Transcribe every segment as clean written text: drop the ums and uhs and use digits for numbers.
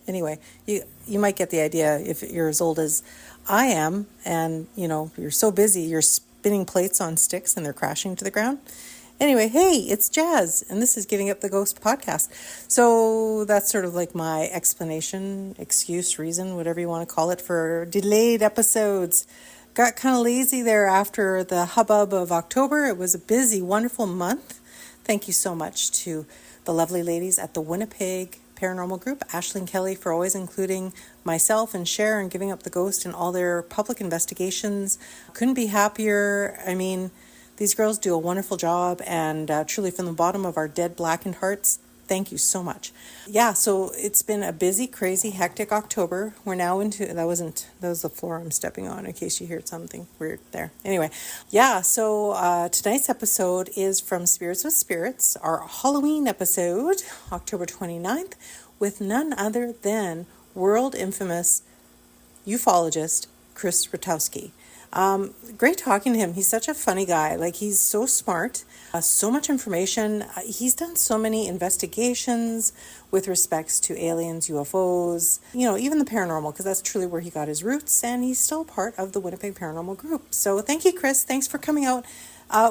Anyway, you might get the idea if you're as old as I am, and you're so busy, you're spinning plates on sticks and they're crashing to the ground. Anyway, hey, it's Jazz, and this is Giving Up the Ghost podcast. So that's sort of like my explanation, excuse, reason, whatever you want to call it, for delayed episodes. Got kind of lazy there after the hubbub of October. It was a busy, wonderful month. Thank you so much to the lovely ladies at the Winnipeg Paranormal Group, Ashley and Kelly, for always including myself and Cher and Giving Up the Ghost in all their public investigations. Couldn't be happier. I mean, these girls do a wonderful job, and truly from the bottom of our dead blackened hearts, thank you so much. Yeah, so it's been a busy, crazy, hectic October. We're now into, that was the floor I'm stepping on in case you heard something weird there. Anyway, yeah, so tonight's episode is from Spirits with Spirits, our Halloween episode, October 29th, with none other than world infamous ufologist Chris Rutkowski. Great talking to him. He's such a funny guy. Like, he's so smart, so much information. He's done so many investigations with respects to aliens, UFOs, even the paranormal, because that's truly where he got his roots, and he's still part of the Winnipeg Paranormal Group. So thank you, Chris. Thanks for coming out.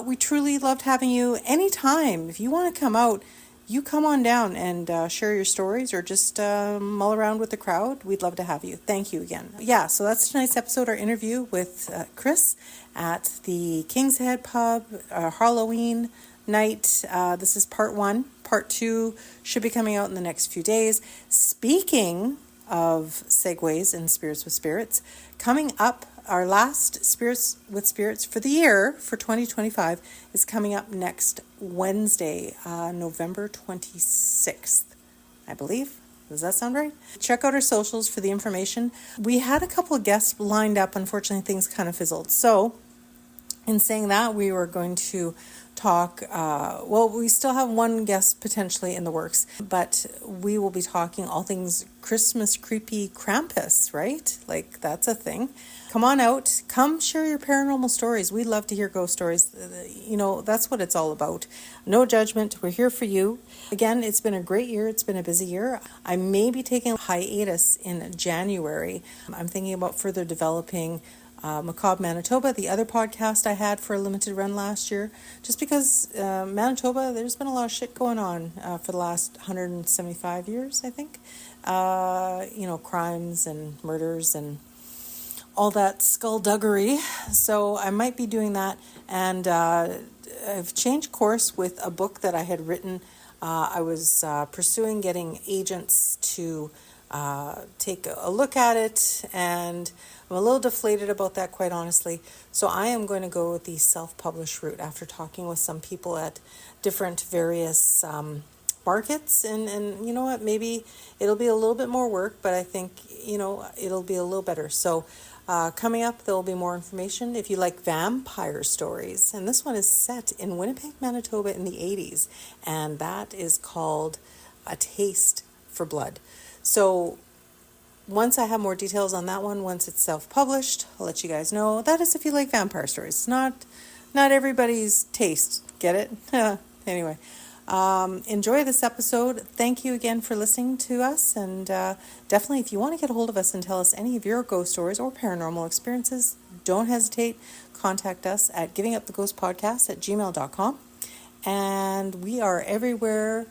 We truly loved having you. Anytime, if you want to come out, you come on down and share your stories, or just mull around with the crowd. We'd love to have you. Thank you again. Yeah, so that's tonight's episode, our interview with Chris at the King's Head Pub, Halloween night. This is part 1. Part 2 should be coming out in the next few days. Speaking of segues and Spirits with Spirits, coming up, our last Spirits with Spirits for the year, for 2025, is coming up next Wednesday, November 26th, I believe. Does that sound right? Check out our socials for the information. We had a couple of guests lined up. Unfortunately, things kind of fizzled. So, in saying that, we were going to talk, we still have one guest potentially in the works, but we will be talking all things Christmas creepy Krampus, right? Like, that's a thing. Come on out. Come share your paranormal stories. We love to hear ghost stories. That's what it's all about. No judgment. We're here for you. Again, it's been a great year. It's been a busy year. I may be taking a hiatus in January. I'm thinking about further developing Macabre Manitoba, the other podcast I had for a limited run last year, just because Manitoba, there's been a lot of shit going on for the last 175 years, I think. Crimes and murders and all that skullduggery. So I might be doing that. And I've changed course with a book that I had written. I was pursuing getting agents to take a look at it, and I'm a little deflated about that, quite honestly. So I am going to go with the self-published route after talking with some people at different various markets. And you know what, maybe it'll be a little bit more work, but I think, it'll be a little better. So coming up, there will be more information if you like vampire stories. And this one is set in Winnipeg, Manitoba in the 80s. And that is called A Taste for Blood. So once I have more details on that one, once it's self-published, I'll let you guys know. That is if you like vampire stories. It's not everybody's taste. Get it? Anyway, enjoy this episode. Thank you again for listening to us. And definitely, if you want to get a hold of us and tell us any of your ghost stories or paranormal experiences, don't hesitate. Contact us at givinguptheghostpodcast@gmail.com. And we are everywhere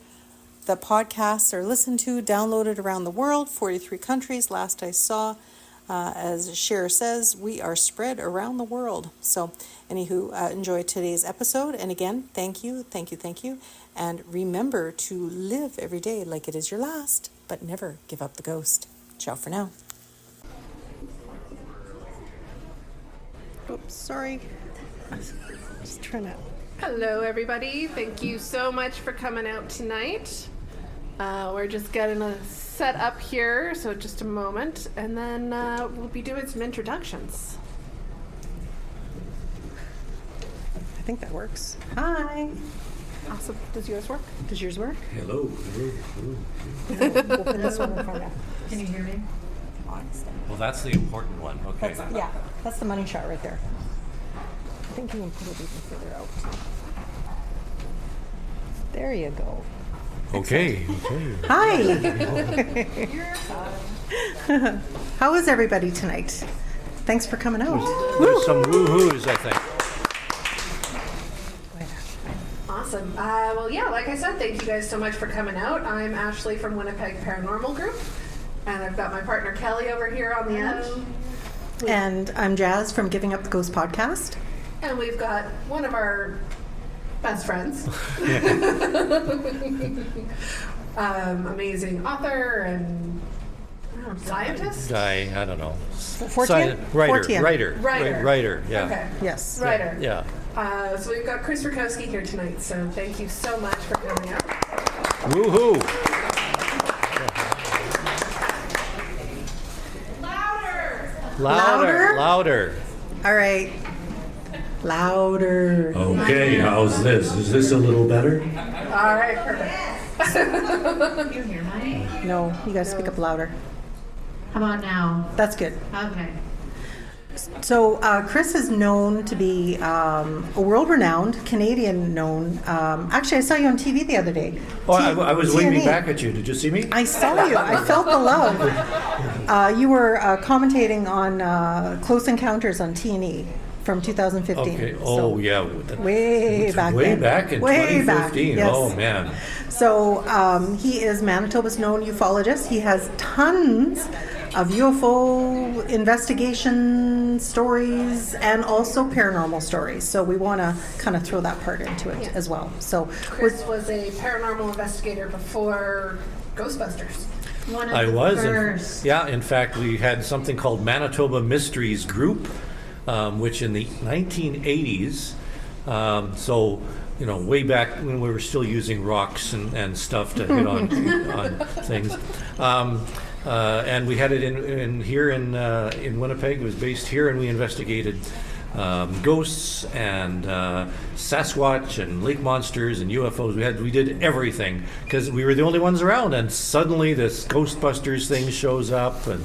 the podcasts are listened to, downloaded around the world, 43 countries, last I saw. As Cher says, we are spread around the world. So, anywho, enjoy today's episode. And again, thank you. And remember to live every day like it is your last, but never give up the ghost. Ciao for now. Oops, sorry. Just trying to... Hello, everybody. Thank you so much for coming out tonight. We're just getting a set up here, so just a moment, and then we'll be doing some introductions. I think that works. Hi. Awesome. Does yours work? Does yours work? Hello. Open this one in front of. Can you hear me? Well, that's the important one. Okay. That's the money shot right there. think you can put it even further out. There you go. Okay. Hi. How is everybody tonight? Thanks for coming out. There's some woo-hoos, I think. Awesome. Well, yeah, like I said, thank you guys so much for coming out. I'm Ashley from Winnipeg Paranormal Group, and I've got my partner Kelly over here on the end. And I'm Jazz from Giving Up the Ghost podcast. And we've got one of our best friends, amazing author and scientist. Guy, I don't know. Fortean? Fortean. Writer. Yeah. Okay. Yes. Writer. Yeah. So we've got Chris Rutkowski here tonight. So thank you so much for coming out. Woohoo! Louder. All right. Louder. Okay, how's this? Is this a little better? All right, perfect. You hear me? No, you got to speak up louder. How about now? That's good. Okay. So Chris is known to be a world-renowned, Canadian-known. Actually, I saw you on TV the other day. Oh, I was waving TNA. back at you. Did you see me? I saw you. I felt the love. You were commentating on Close Encounters on TNE from 2015. Okay. So Oh, yeah. way back Way then. back in Way 2015. back, yes. Oh, man. So he is Manitoba's known ufologist. He has tons of UFO investigation stories and also paranormal stories. So we want to kind of throw that part into it as well. So Chris was a paranormal investigator before Ghostbusters. One of I the was. first. In fact, we had something called Manitoba Mysteries Group, which in the 1980s, way back when we were still using rocks and stuff to hit on things. And we had it in here in Winnipeg. It was based here, and we investigated ghosts and Sasquatch and lake monsters and UFOs. We did everything because we were the only ones around. And suddenly, this Ghostbusters thing shows up, and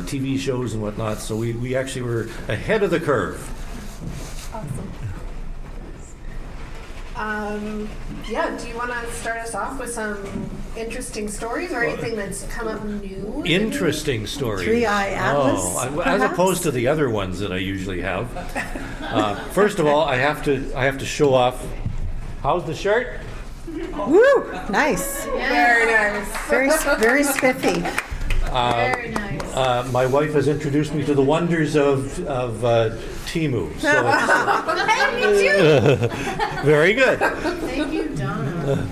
TV shows and whatnot. So we actually were ahead of the curve. Awesome. Do you want to start us off with some interesting stories or anything that's come up new? Interesting stories. 3-Eye Atlas, as perhaps? opposed to the other ones that I usually have. First of all, I have to show off. How's the shirt? woo, nice, Very nice. very spiffy. Very nice. My wife has introduced me to the wonders of Timu. So Hey, me too. very good. Thank you, Donna.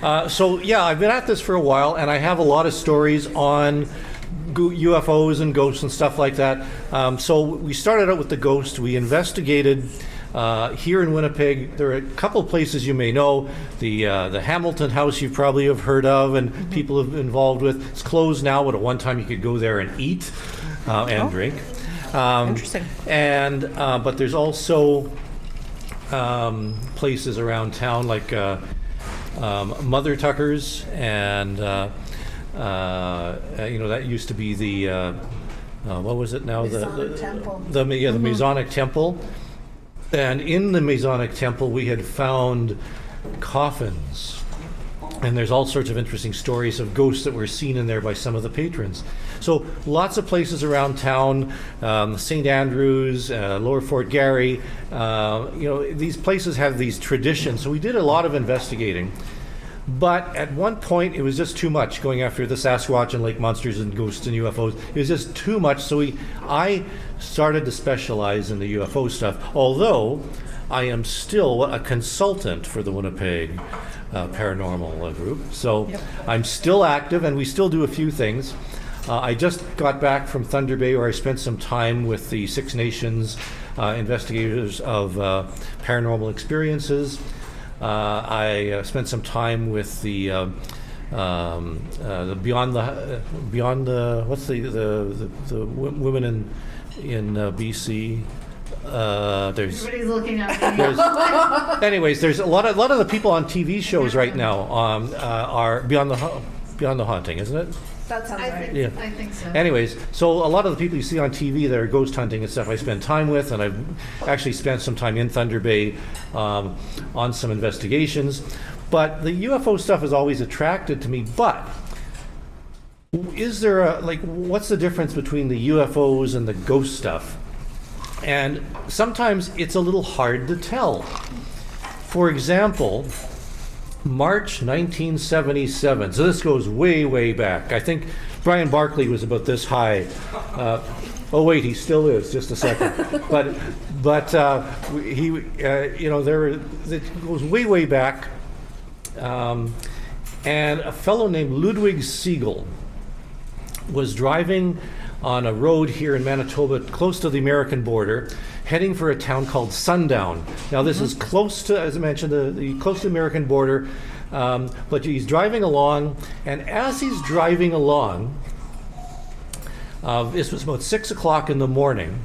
I've been at this for a while, and I have a lot of stories on UFOs and ghosts and stuff like that. So we started out with the ghost. We investigated here in Winnipeg. There are a couple places you may know. The Hamilton House you probably have heard of, and people have been involved with. It's closed now, but at one time you could go there and eat and drink. Interesting. And but there's also places around town like Mother Tucker's, and that used to be the what was it now? Masonic Temple. The Masonic Temple. And in the Masonic Temple, we had found coffins. And there's all sorts of interesting stories of ghosts that were seen in there by some of the patrons. So lots of places around town, St. Andrews, Lower Fort Garry, these places have these traditions. So we did a lot of investigating. But at one point, it was just too much going after the Sasquatch and lake monsters and ghosts and UFOs. It was just too much. So I started to specialize in the UFO stuff, although I am still a consultant for the Winnipeg Paranormal Group. So I'm still active, and we still do a few things. I just got back from Thunder Bay, where I spent some time with the Six Nations investigators of paranormal experiences. I spent some time with the beyond the what's the women in BC. There's Everybody's looking at me. anyways, there's a lot of the people on TV shows right now are beyond the haunting, isn't it? That sounds I right. think, Yeah. I think so. Anyways, so a lot of the people you see on TV that are ghost hunting and stuff, I spend time with, and I've actually spent some time in Thunder Bay on some investigations. But the UFO stuff has always attracted to me. But is there what's the difference between the UFOs and the ghost stuff? And sometimes it's a little hard to tell. For example, March 1977. So this goes way, way back. I think Brian Barkley was about this high. Oh wait, he still is. Just a second. But he, it goes way, way back. And a fellow named Ludwig Siegel was driving on a road here in Manitoba, close to the American border, heading for a town called Sunddown. Now, this is close to, as I mentioned, the close to the American border, but he's driving along, and as he's driving along, this was about 6 o'clock in the morning,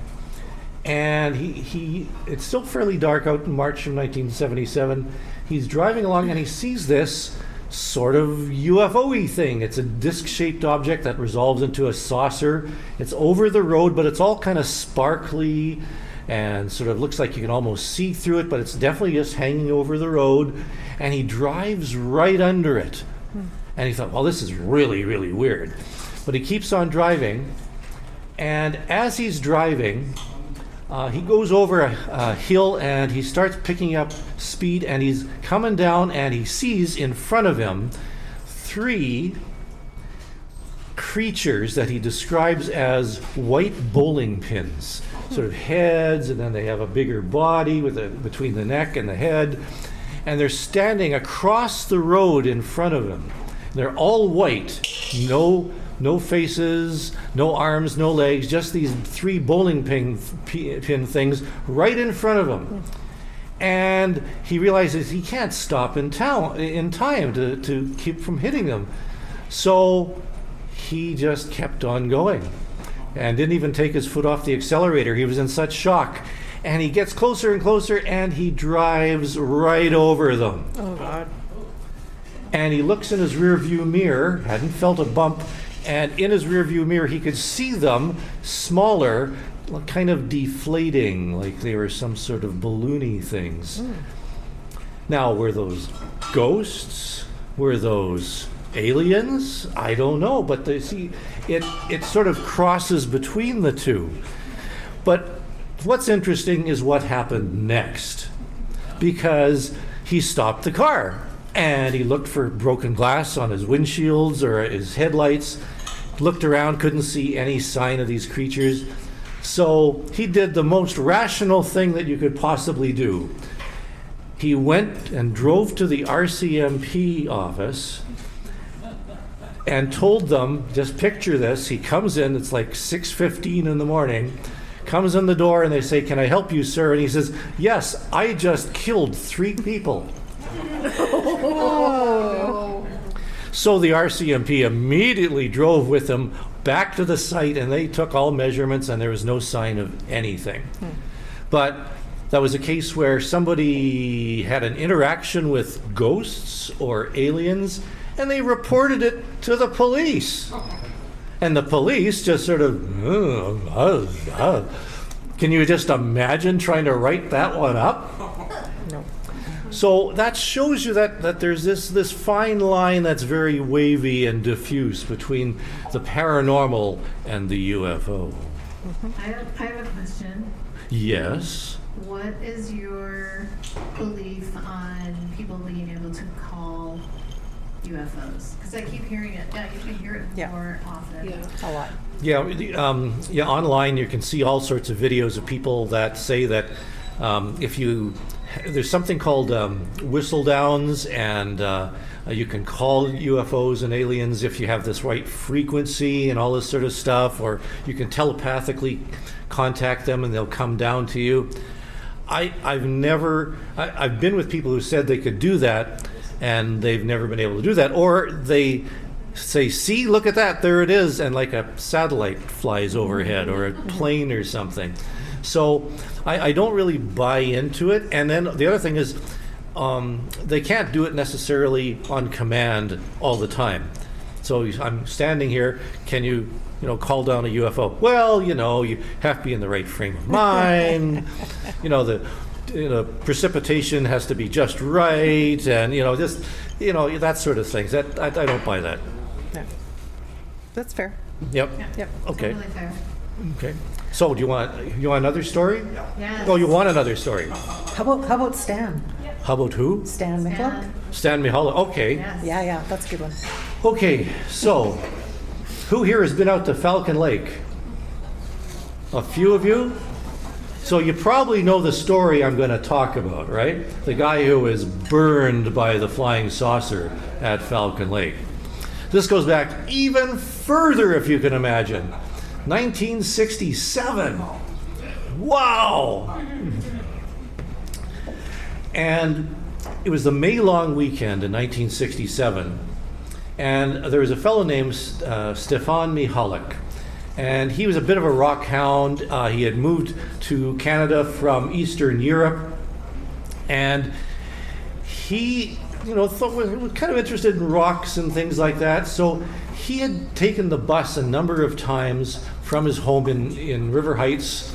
and it's still fairly dark out in March of 1977. He's driving along, and he sees this sort of UFO-y thing. It's a disc-shaped object that resolves into a saucer. It's over the road, but it's all kind of sparkly and sort of looks like you can almost see through it, but it's definitely just hanging over the road. And he drives right under it. And he thought, well, this is really, really weird. But he keeps on driving, and as he's driving, he goes over a hill and he starts picking up speed, and he's coming down, and he sees in front of him 3 creatures that he describes as white bowling pins, sort of heads, and then they have a bigger body between the neck and the head, and they're standing across the road in front of him. They're all white, no faces, no arms, no legs, just these 3 bowling pin things right in front of him. And he realizes he can't stop in time to keep from hitting them. So he just kept on going and didn't even take his foot off the accelerator. He was in such shock. And he gets closer and closer, and he drives right over them. Oh, God. And he looks in his rear view mirror, hadn't felt a bump, and in his rear view mirror he could see them smaller, kind of deflating, like they were some sort of balloony things. Now, were those ghosts? Were those aliens? I don't know, but it sort of crosses between the two. But what's interesting is what happened next, because he stopped the car and he looked for broken glass on his windshields or his headlights, looked around, couldn't see any sign of these creatures. So he did the most rational thing that you could possibly do. He went and drove to the RCMP office and told them, just picture this, he comes in, it's like 6:15 in the morning, comes in the door and they say, "Can I help you, sir?" And he says, "Yes, I just killed 3 people." So the RCMP immediately drove with him back to the site, and they took all measurements, and there was no sign of anything. But that was a case where somebody had an interaction with ghosts or aliens, and they reported it to the police. And the police just sort of, can you just imagine trying to write that one up? No. So that shows you that there's this fine line that's very wavy and diffuse between the paranormal and the UFO. I have a question. Yes. What is your belief on people being able to call UFOs? Because I keep hearing it. Yeah, you can hear it Yeah. more often. Yeah. A lot. Yeah, online you can see all sorts of videos of people that say that there's something called whistle downs, and you can call UFOs and aliens if you have this right frequency and all this sort of stuff, or you can telepathically contact them and they'll come down to you. I've been with people who said they could do that, and they've never been able to do that, or they say, "See, look at that, there it is," and like a satellite flies overhead or a plane or something. So I don't really buy into it. And then the other thing is, they can't do it necessarily on command all the time. So I'm standing here. Can you, call down a UFO? Well, you have to be in the right frame of mind. The precipitation has to be just right, and just that sort of things. That I don't buy that. Yeah. That's fair. Yep. Yep. Okay. Totally fair. Okay. So do you want another story? Yes. Oh, you want another story? How about Stan? How about who? Stan McCullough? Stan Mihala. Okay. Yes. Yeah, that's a good one. Okay. So, who here has been out to Falcon Lake? A few of you? So you probably know the story I'm going to talk about, right? The guy who was burned by the flying saucer at Falcon Lake. This goes back even further, if you can imagine. 1967. Wow! And it was the May long weekend in 1967. And there was a fellow named Stefan Mihalik. And he was a bit of a rock hound. He had moved to Canada from Eastern Europe. And he, was kind of interested in rocks and things like that. So he had taken the bus a number of times from his home in River Heights.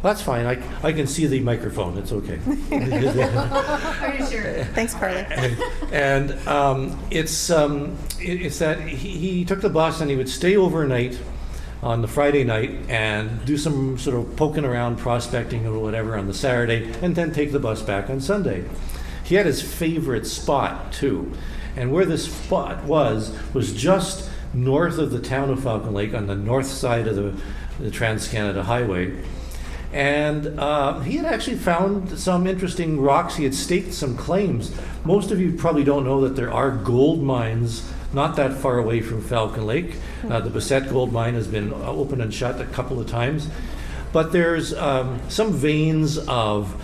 That's fine. I can see the microphone. It's okay. Are you sure? Thanks, Carly. And it's that he took the bus and he would stay overnight on the Friday night and do some sort of poking around, prospecting or whatever on the Saturday, and then take the bus back on Sunday. He had his favorite spot too, and where this spot was just north of the town of Falcon Lake on the north side of the Trans-Canada Highway. And he had actually found some interesting rocks. He had staked some claims. Most of you probably don't know that there are gold mines not that far away from Falcon Lake. The Bassett gold mine has been opened and shut a couple of times. But there's some veins of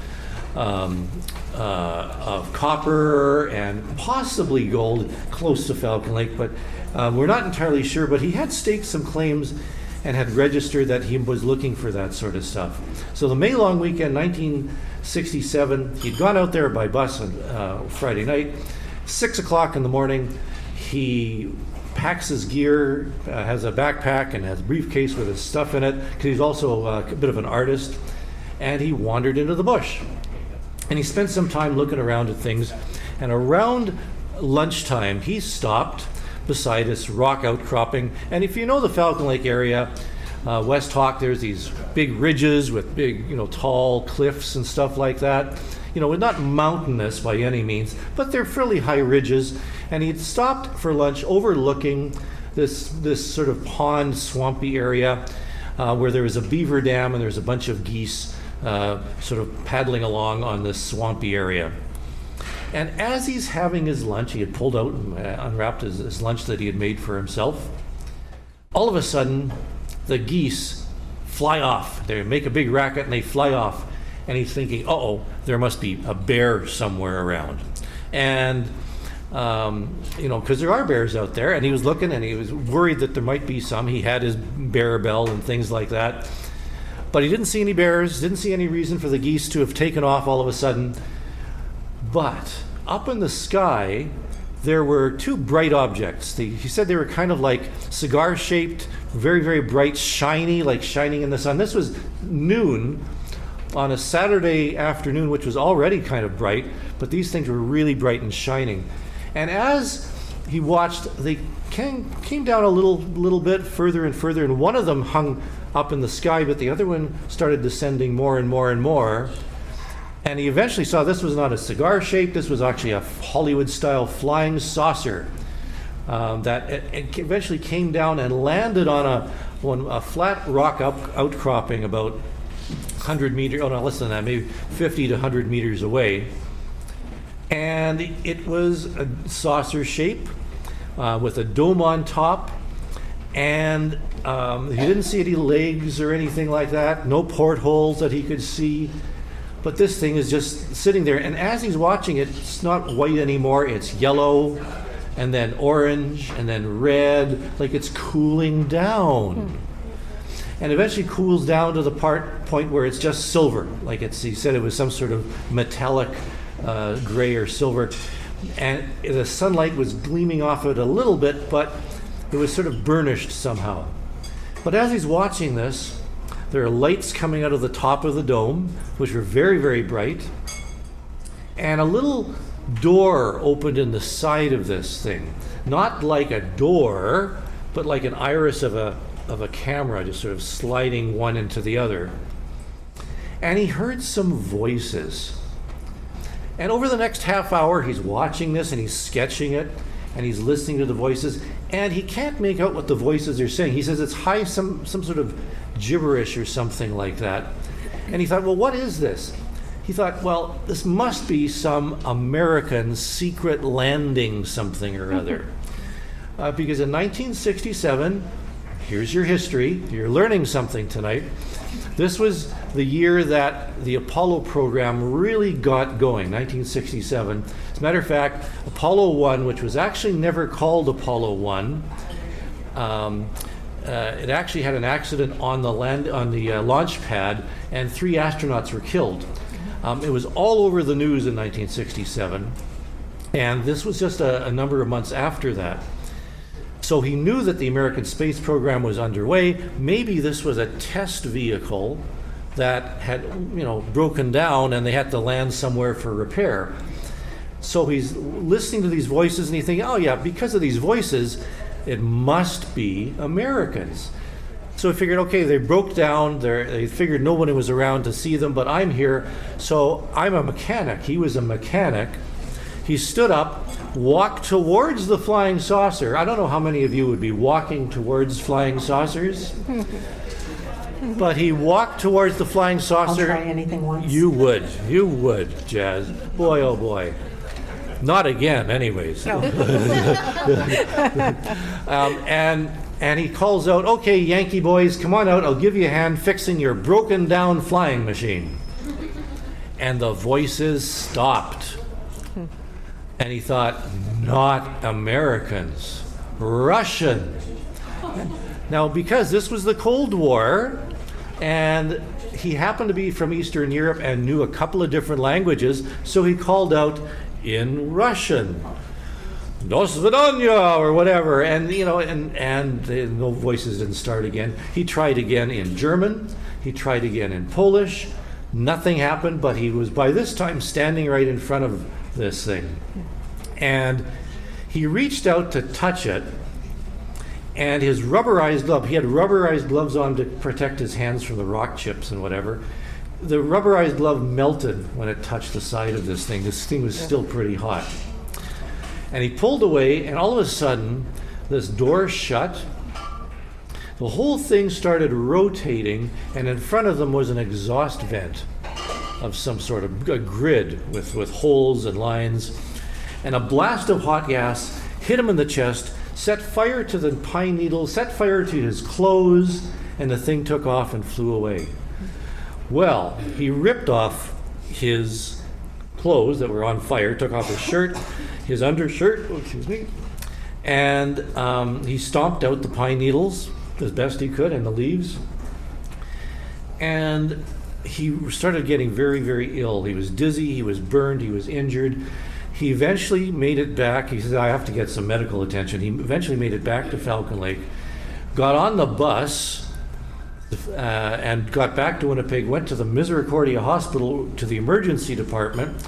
copper and possibly gold close to Falcon Lake, but we're not entirely sure. But he had staked some claims and had registered that he was looking for that sort of stuff. So the May long weekend, 1967, he'd gone out there by bus on Friday night. 6 o'clock in the morning, he packs his gear, has a backpack and has a briefcase with his stuff in it, because he's also a bit of an artist, and he wandered into the bush. And he spent some time looking around at things, and around lunchtime, he stopped beside this rock outcropping. And if you know the Falcon Lake area, West Hawk, there's these big ridges with big, tall cliffs and stuff like that. Not mountainous by any means, but they're fairly high ridges. And he'd stopped for lunch overlooking this sort of pond, swampy area where there was a beaver dam and there's a bunch of geese sort of paddling along on this swampy area. And as he's having his lunch, he had pulled out and unwrapped his lunch that he had made for himself. All of a sudden, the geese fly off. They make a big racket and they fly off. And he's thinking, uh-oh, there must be a bear somewhere around. And, because there are bears out there. And he was looking and he was worried that there might be some. He had his bear bell and things like that. But he didn't see any bears, didn't see any reason for the geese to have taken off all of a sudden. But up in the sky, there were two bright objects. He said they were kind of like cigar-shaped, very, very bright, shiny, like shining in the sun. This was noon on a Saturday afternoon, which was already kind of bright, but these things were really bright and shining. And as he watched, they came down a little bit further and further, and one of them hung up in the sky, but the other one started descending more and more and more. And he eventually saw this was not a cigar shape, this was actually a Hollywood-style flying saucer that it eventually came down and landed on a flat rock outcropping about 100 meters, less than that, maybe 50 to 100 meters away. And it was a saucer shape with a dome on top. And he didn't see any legs or anything like that, no portholes that he could see. But this thing is just sitting there, and as he's watching it, it's not white anymore, it's yellow, and then orange, and then red, like it's cooling down. And eventually cools down to the point where it's just silver, like he said it was some sort of metallic gray or silver. And the sunlight was gleaming off it a little bit, but It was sort of burnished somehow. But as he's watching this, there are lights coming out of the top of the dome, which were very, very bright. And a little door opened in the side of this thing. Not like a door, but like an iris of a camera, just sort of sliding one into the other. And he heard some voices. And over the next half hour, he's watching this and he's sketching it and he's listening to the voices, and he can't make out what the voices are saying. He says it's some sort of gibberish or something like that. And he thought, well, what is this? He thought, well, this must be some American secret landing something or other. Because in 1967, here's your history, you're learning something tonight. This was the year that the Apollo program really got going, 1967. As a matter of fact, Apollo 1, which was actually never called Apollo 1, it actually had an accident on the launch pad, and 3 astronauts were killed. It was all over the news in 1967, and this was just a number of months after that. So he knew that the American space program was underway. Maybe this was a test vehicle that had, broken down and they had to land somewhere for repair. So he's listening to these voices and he's thinking, oh yeah, because of these voices, it must be Americans. So he figured, okay, they broke down, they figured nobody was around to see them, but I'm here, so I'm a mechanic. He was a mechanic. He stood up, walked towards the flying saucer. I don't know how many of you would be walking towards flying saucers, but he walked towards the flying saucer. I'll try anything once. You would, Jazz. Boy, oh boy. Not again, anyways. No. And he calls out, okay, Yankee boys, come on out, I'll give you a hand fixing your broken down flying machine. And the voices stopped. And he thought, not Americans, Russian. Now, because this was the Cold War, and he happened to be from Eastern Europe and knew a couple of different languages, so he called out in Russian, "Do svidaniya," or whatever, and no voices didn't start again. He tried again in German, he tried again in Polish, nothing happened, but he was by this time standing right in front of this thing. And he reached out to touch it, and his rubberized glove, he had rubberized gloves on to protect his hands from the rock chips and whatever. The rubberized glove melted when it touched the side of this thing. This thing was still pretty hot. And he pulled away, and all of a sudden, this door shut. The whole thing started rotating, and in front of them was an exhaust vent of some sort of a grid with holes and lines. And a blast of hot gas hit him in the chest, set fire to the pine needle, set fire to his clothes, and the thing took off and flew away. Well, he ripped off his clothes that were on fire, took off his shirt, his undershirt, and he stomped out the pine needles as best he could and the leaves. And he started getting very, very ill. He was dizzy, he was burned, he was injured. He eventually made it back. He said, I have to get some medical attention. He eventually made it back to Falcon Lake, got on the bus, and got back to Winnipeg, went to the Misericordia Hospital, to the emergency department,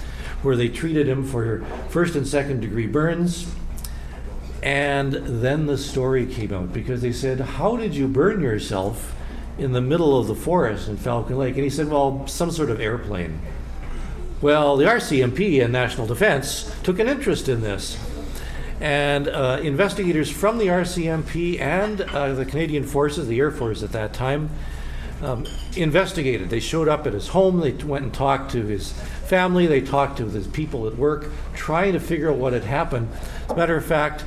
where they treated him for first and second degree burns. And then the story came out, because they said, how did you burn yourself in the middle of the forest in Falcon Lake? And he said, well, some sort of airplane. Well, the RCMP and National Defense took an interest in this. And investigators from the RCMP and the Canadian Forces, the Air Force at that time, investigated. They showed up at his home, they went and talked to his family, they talked to his people at work, trying to figure out what had happened. As a matter of fact,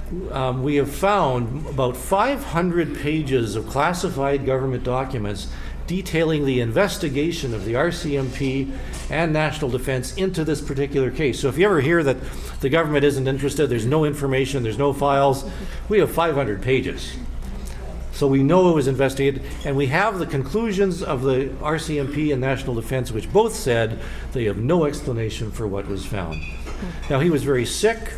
we have found about 500 pages of classified government documents detailing the investigation of the RCMP and National Defense into this particular case. So if you ever hear that the government isn't interested, there's no information, there's no files, we have 500 pages. So we know it was investigated, and we have the conclusions of the RCMP and National Defense, which both said they have no explanation for what was found. Now, he was very sick.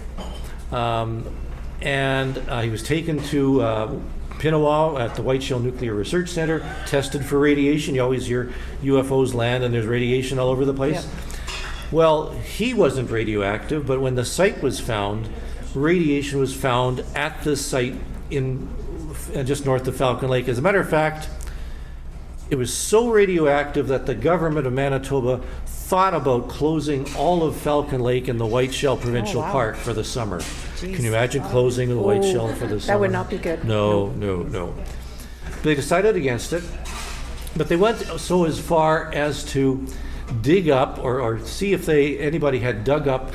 and he was taken to Pinawa at the White Shell Nuclear Research Center, tested for radiation. You always hear UFOs land and there's radiation all over the place. Well, he wasn't radioactive, but when the site was found, radiation was found at this site in just north of Falcon Lake. As a matter of fact, it was so radioactive that the government of Manitoba thought about closing all of Falcon Lake and the White Shell Provincial Park for the summer. Jeez. Can you imagine closing the White Shell for the summer? That would not be good. No. They decided against it, but they went so as far as to dig up or see if anybody had dug up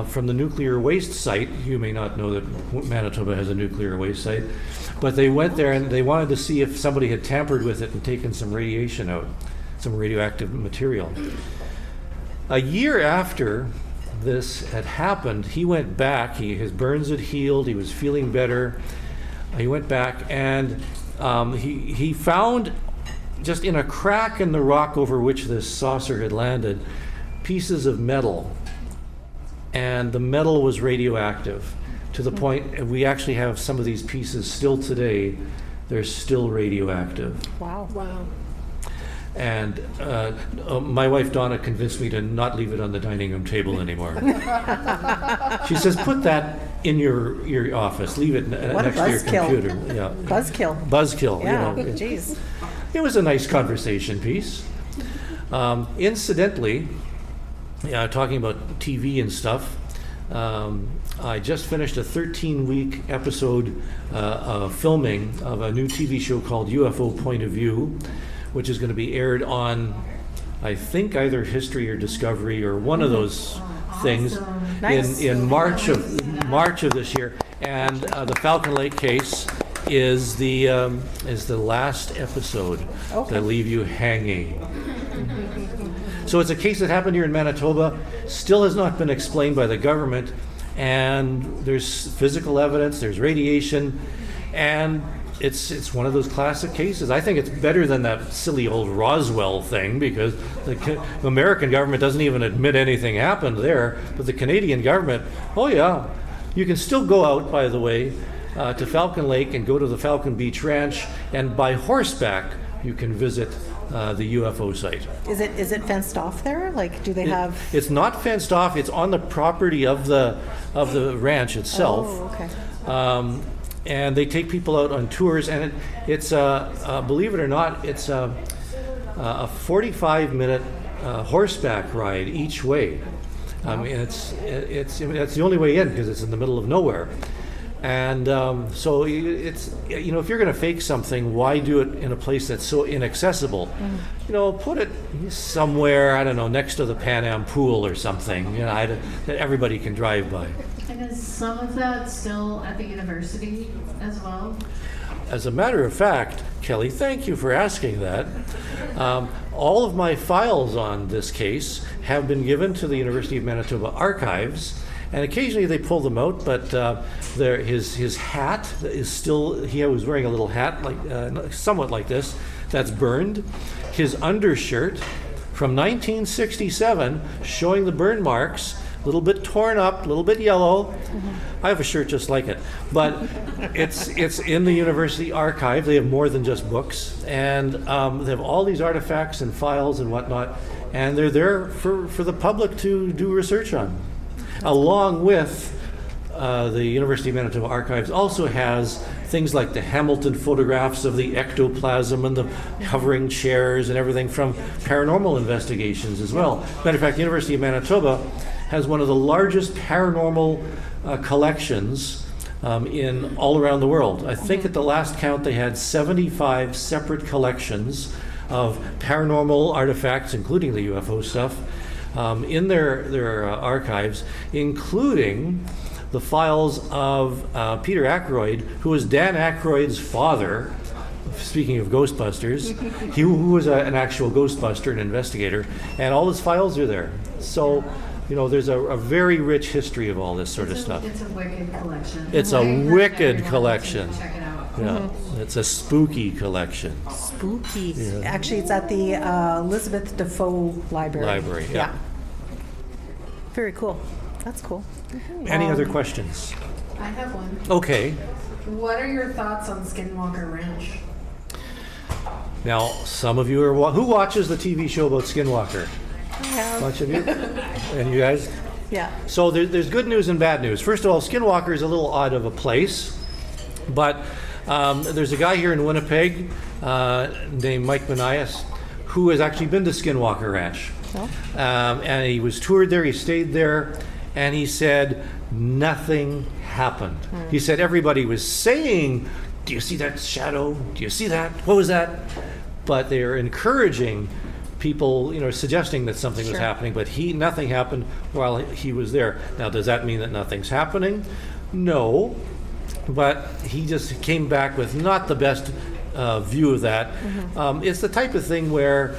from the nuclear waste site. You may not know that Manitoba has a nuclear waste site, but they went there and they wanted to see if somebody had tampered with it and taken some radiation out, some radioactive material. A year after this had happened, he went back. His burns had healed. He was feeling better. He went back and he found, just in a crack in the rock over which this saucer had landed, pieces of metal. And the metal was radioactive to the point we actually have some of these pieces still today. They're still radioactive. Wow. And my wife Donna convinced me to not leave it on the dining room table anymore. She says, put that in your office. Leave it next to your computer. Yeah. Buzzkill. Yeah, You know. jeez. It was a nice conversation piece. Incidentally, talking about TV and stuff, I just finished a 13-week episode of filming of a new TV show called UFO Point of View, which is going to be aired on, I think, either History or Discovery or one of those things Nice. in March of this year. And the Falcon Lake case is the last episode that leave you hanging. So it's a case that happened here in Manitoba, still has not been explained by the government, and there's physical evidence, there's radiation, and it's one of those classic cases. I think it's better than that silly old Roswell thing, because the American government doesn't even admit anything happened there, but the Canadian government, oh yeah. You can still go out, by the way, to Falcon Lake and go to the Falcon Beach Ranch, and by horseback you can visit the UFO site. Is it fenced off there? Like, do they have? It's not fenced off. It's on the property of the ranch itself. Oh, okay. And they take people out on tours, and it's believe it or not, it's a 45-minute horseback ride each way. I mean, it's the only way in because it's in the middle of nowhere. And so it's, if you're going to fake something, why do it in a place that's so inaccessible? Put it somewhere, I don't know, next to the Pan Am pool or something, that everybody can drive by. And is some of that still at the university as well? As a matter of fact, Kelly, thank you for asking that. All of my files on this case have been given to the University of Manitoba archives. And occasionally they pull them out, but his hat is still, he was wearing a little hat, like somewhat like this, that's burned. His undershirt from 1967, showing the burn marks, a little bit torn up, a little bit yellow. I have a shirt just like it. But it's in the university archive. They have more than just books. And they have all these artifacts and files and whatnot. And they're there for the public to do research on. Along with the University of Manitoba Archives also has things like the Hamilton photographs of the ectoplasm and the hovering chairs and everything from paranormal investigations as well. Matter of fact, the University of Manitoba has one of the largest paranormal collections in all around the world. I think at the last count they had 75 separate collections of paranormal artifacts, including the UFO stuff, in their archives, including the files of Peter Aykroyd, who was Dan Aykroyd's father. Speaking of Ghostbusters, who was an actual Ghostbuster, an investigator, and all his files are there. So, there's a very rich history of all this sort of stuff. It's a wicked collection. It's a wicked collection. Check it out. Yeah, it's a spooky collection. Spooky. Yeah. Actually, it's at the Elizabeth Defoe Library. Yeah. Very cool. That's cool. Any other questions? I have one. Okay. What are your thoughts on Skinwalker Ranch? Now, some of you are who watches the TV show about Skinwalker? I have. Bunch of you, and you guys. Yeah. So there's good news and bad news. First of all, Skinwalker is a little odd of a place, but there's a guy here in Winnipeg named Mike Manias who has actually been to Skinwalker Ranch. Oh. And he was toured there, he stayed there, and he said nothing happened. He said everybody was saying, do you see that shadow? Do you see that? What was that? But they're encouraging people, suggesting that something was Sure. happening, but nothing happened while he was there. Now, does that mean that nothing's happening? No, but he just came back with not the best view of that. It's the type of thing where,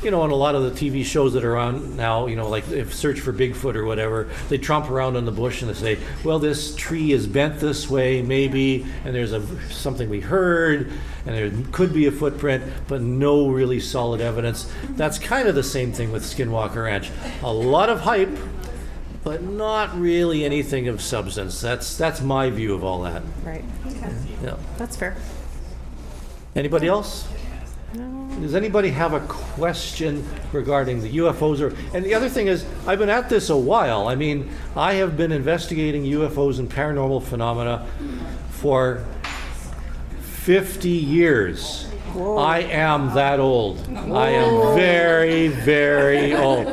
in a lot of the TV shows that are on now, like if Search for Bigfoot or whatever, they tromp around in the bush and they say, well, this tree is bent this way, maybe, and there's something we heard, and there could be a footprint, but no really solid evidence. That's kind of the same thing with Skinwalker Ranch. A lot of hype, but not really anything of substance. That's my view of all that. Right. Okay. Yeah. That's fair. Anybody else? Does anybody have a question regarding the UFOs? And the other thing is, I've been at this a while. I mean, I have been investigating UFOs and paranormal phenomena for 50 years. Whoa. I am that old. I am very, very old.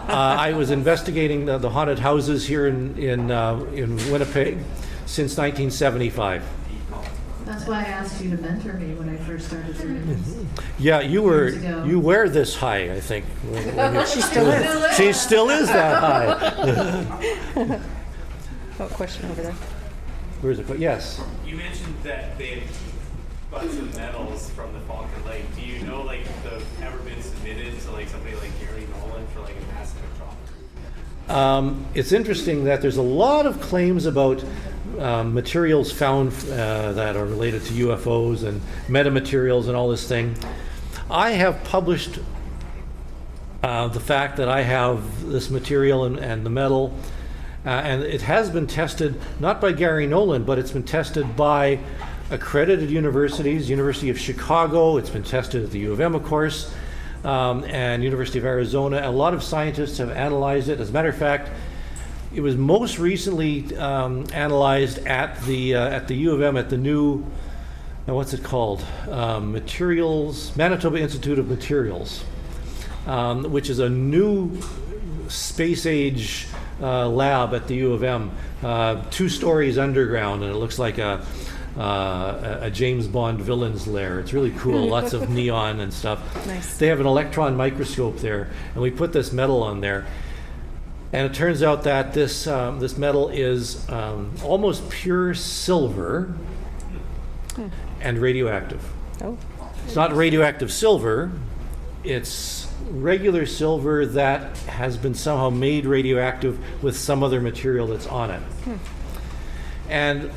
I was investigating the haunted houses here in Winnipeg since 1975. That's why I asked you to mentor me when I first started doing this. Yeah, Years ago. you were this high, I think. She still is. She still is that high. Oh, question over there. Where's it? Yes. You mentioned that they had bunch of medals from the Falcon Lake. Do you know, like, they've ever been submitted to, like, somebody like Gary Nolan for, like, a mass spectrometer? It's interesting that there's a lot of claims about materials found that are related to UFOs and metamaterials and all this thing. I have published the fact that I have this material and the metal, and it has been tested not by Gary Nolan, but it's been tested by accredited universities, University of Chicago, it's been tested at the U of M, of course, and University of Arizona. A lot of scientists have analyzed it. As a matter of fact, it was most recently analyzed at the U of M at the new, what's it called? Manitoba Institute of Materials, which is a new space age lab at the U of M, 2 stories underground, and it looks like a James Bond villain's lair. It's really cool, lots of neon and stuff. Nice. They have an electron microscope there, and we put this metal on there. And it turns out that this metal is almost pure silver and radioactive. Oh. It's not radioactive silver, it's regular silver that has been somehow made radioactive with some other material that's on it. And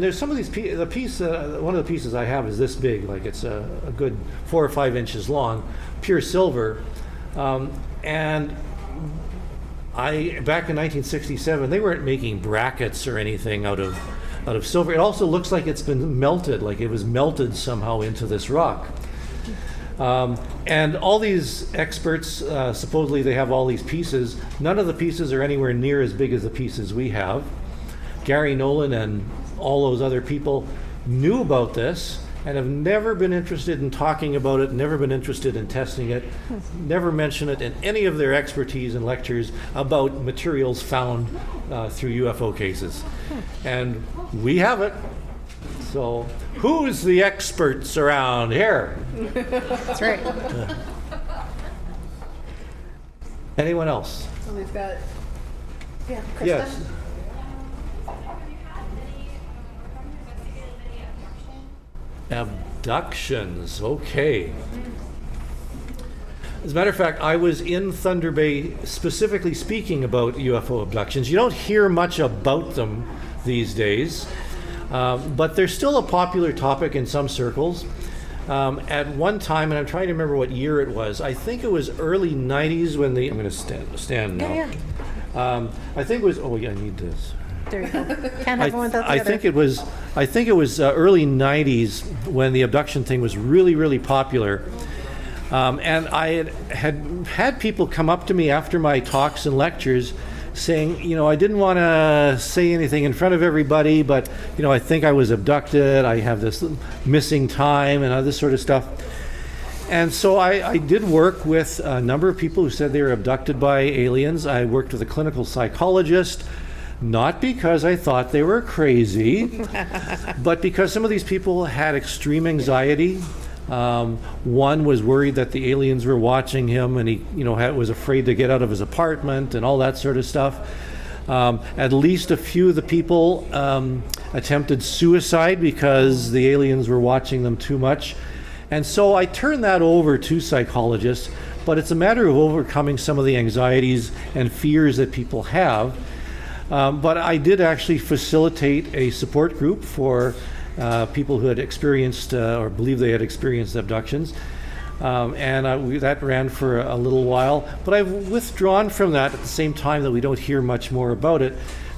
there's some of these one of the pieces I have is this big, like it's a good 4 or 5 inches long, pure silver. And back in 1967, they weren't making brackets or anything out of silver. It also looks like it's been melted, like it was melted somehow into this rock. And all these experts, supposedly they have all these pieces. None of the pieces are anywhere near as big as the pieces we have. Gary Nolan and all those other people knew about this and have never been interested in talking about it, never been interested in testing it, never mention it in any of their expertise and lectures about materials found through UFO cases. And we have it. So who's the experts around here? That's right. Anyone else? So we've got, yeah, Krista? Yes. Abductions, okay. As a matter of fact, I was in Thunder Bay specifically speaking about UFO abductions. You don't hear much about them these days, but they're still a popular topic in some circles. At one time, and I'm trying to remember what year it was, I think it was early 90s when I'm going to stand now. Yeah. I think it was. Oh, yeah, I need this. There you go. Can't have one without the I other. think it was. I think it was early '90s when the abduction thing was really, really popular. And I had people come up to me after my talks and lectures saying, you know, I didn't want to say anything in front of everybody, but, you know, I think I was abducted. I have this missing time and all this sort of stuff. And so I did work with a number of people who said they were abducted by aliens. I worked with a clinical psychologist, not because I thought they were crazy, but because some of these people had extreme anxiety. One was worried that the aliens were watching him, and he, you know, was afraid to get out of his apartment and all that sort of stuff. At least a few of the people attempted suicide because the aliens were watching them too much. And so I turned that over to psychologists, but it's a matter of overcoming some of the anxieties and fears that people have. But I did actually facilitate a support group for people who had experienced or believed they had experienced abductions. That ran for a little while. But I've withdrawn from that at the same time that we don't hear much more about it,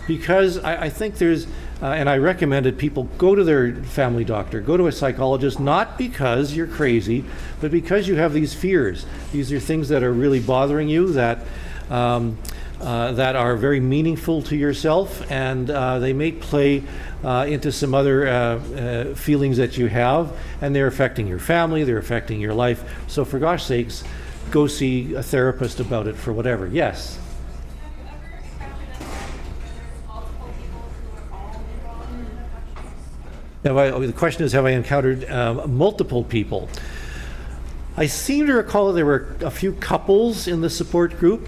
because I think there's, and I recommended people go to their family doctor, go to a psychologist, not because you're crazy, but because you have these fears. These are things that are really bothering you, that are very meaningful to yourself, and they may play into some other feelings that you have, and they're affecting your family, they're affecting your life. So for gosh sakes, go see a therapist about it for whatever. Yes? The question is, have I encountered multiple people? I seem to recall that there were a few couples in the support group.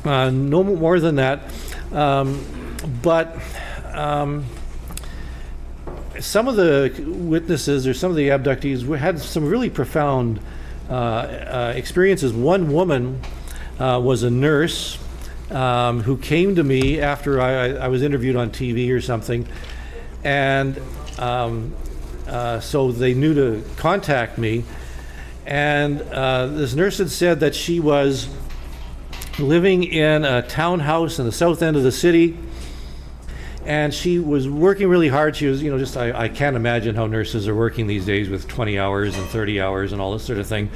No more than that. But some of the witnesses or some of the abductees had some really profound experiences. One woman was a nurse who came to me after I was interviewed on TV or something. And so they knew to contact me. And this nurse had said that she was living in a townhouse in the south end of the city, and she was working really hard. She was, you know, just I can't imagine how nurses are working these days with 20 hours and 30 hours and all this sort of thing.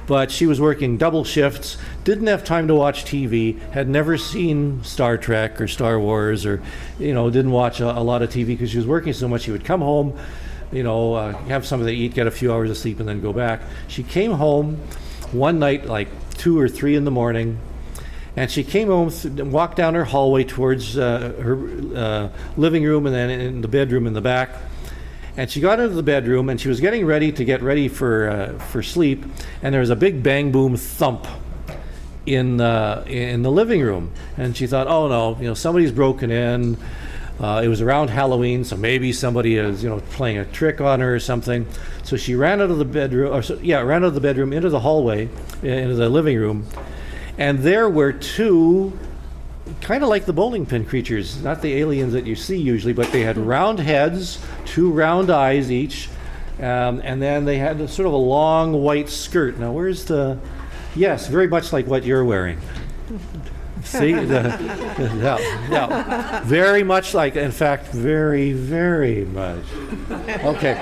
But she was working double shifts, didn't have time to watch TV, had never seen Star Trek or Star Wars, or, you know, didn't watch a lot of TV because she was working so much. She would come home, you know, have something to eat, get a few hours of sleep, and then go back. She came home one night, like 2 or 3 in the morning, and she came home, walked down her hallway towards her living room, and then in the bedroom in the back. And she got into the bedroom, and she was getting ready to get ready for sleep, and there was a big bang boom thump in the living room. And she thought, oh no, you know, somebody's broken in. It was around Halloween, so maybe somebody is, you know, playing a trick on her or something. So she ran out of the bedroom, into the hallway, into the living room. And there were 2, kind of like the bowling pin creatures, not the aliens that you see usually, but they had round heads, 2 round eyes each, and then they had sort of a long white skirt. Now, where's the... Yes, very much like what you're wearing. See? Yeah. Very much like, in fact, very, very much. Okay.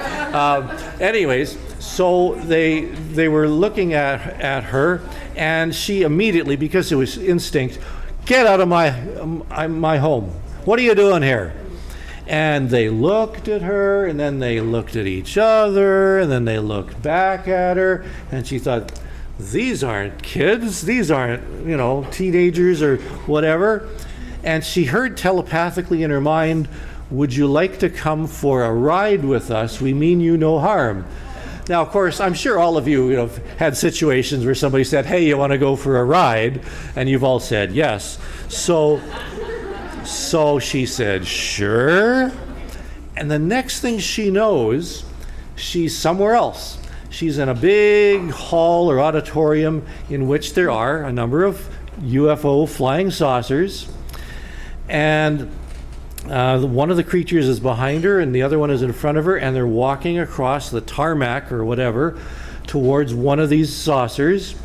Anyways, so they were looking at her, and she immediately, because it was instinct, get out of my home. What are you doing here? And they looked at her, and then they looked at each other, and then they looked back at her, and she thought, these aren't kids, these aren't, you know, teenagers or whatever. And she heard telepathically in her mind, would you like to come for a ride with us? We mean you no harm. Now, of course, I'm sure all of you, have had situations where somebody said, hey, you want to go for a ride? And you've all said yes. So she said, sure. And the next thing she knows, she's somewhere else. She's in a big hall or auditorium in which there are a number of UFO flying saucers. And one of the creatures is behind her and the other one is in front of her, and they're walking across the tarmac or whatever towards one of these saucers.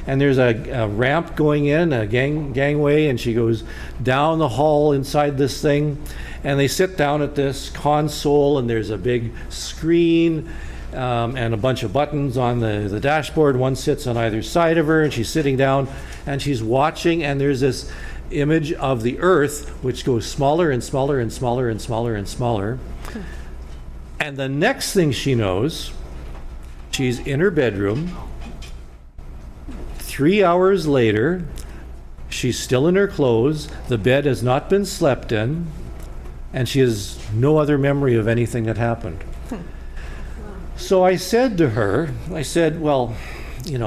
and there's a ramp going in, a gangway, and she goes down the hall inside this thing, and they sit down at this console, and there's a big screen and a bunch of buttons on the dashboard. One sits on either side of her, and she's sitting down, and she's watching, and there's this image of the Earth, which goes smaller and smaller and smaller and smaller and smaller. And the next thing she knows, she's in her bedroom. 3 hours later, she's still in her clothes. The bed has not been slept in, and she has no other memory of anything that happened. So I said to her, well,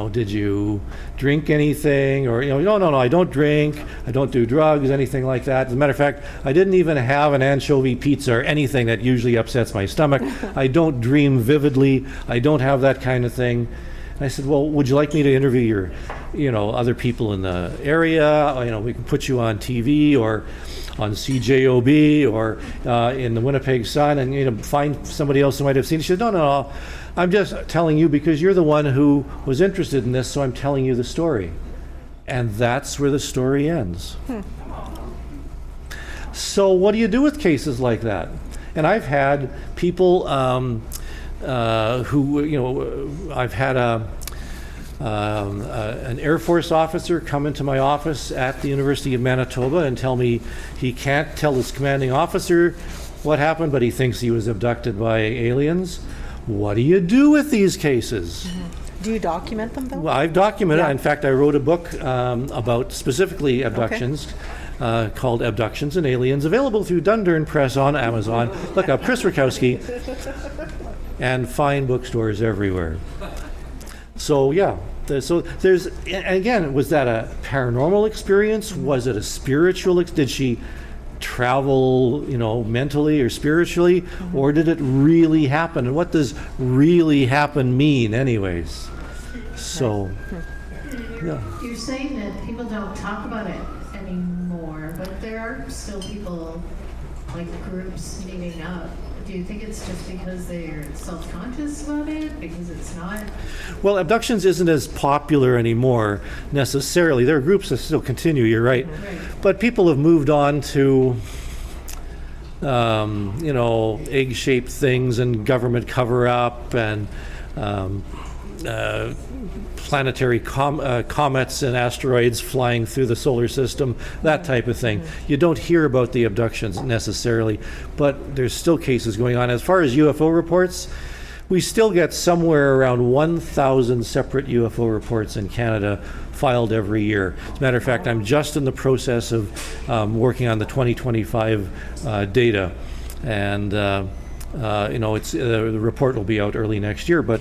did you drink anything? Or, no, I don't drink. I don't do drugs, anything like that. As a matter of fact, I didn't even have an anchovy pizza or anything that usually upsets my stomach. I don't dream vividly. I don't have that kind of thing. And I said, well, would you like me to interview your, other people in the area? We can put you on TV or on CJOB or in the Winnipeg Sun and, find somebody else who might have seen it. She said, no. I'm just telling you because you're the one who was interested in this, so I'm telling you the story. And that's where the story ends. So what do you do with cases like that? And I've had people who, I've had an Air Force officer come into my office at the University of Manitoba and tell me he can't tell his commanding officer what happened, but he thinks he was abducted by aliens. What do you do with these cases? Do you document them, though? Well, I've documented. Yeah. In fact, I wrote a book about specifically abductions called Abductions and Aliens, available through Dundurn Press on Amazon. Look up Chris Rutkowski and find bookstores everywhere. So, yeah. So there's, again, was that a paranormal experience? Was it a spiritual did she travel, mentally or spiritually, or did it really happen? And what does really happen mean anyways? So, yeah. You're saying that people don't talk about it anymore, but there are still people, like groups meeting up. Do you think it's just because they're self-conscious about it? Because it's not? Well, abductions isn't as popular anymore necessarily. There are groups that still continue, you're right. But people have moved on to, egg-shaped things and government cover-up and planetary comets and asteroids flying through the solar system, that type of thing. You don't hear about the abductions necessarily, but there's still cases going on. As far as UFO reports, we still get somewhere around 1,000 separate UFO reports in Canada filed every year. As a matter of fact, I'm just in the process of working on the 2025 data, and the report will be out early next year. But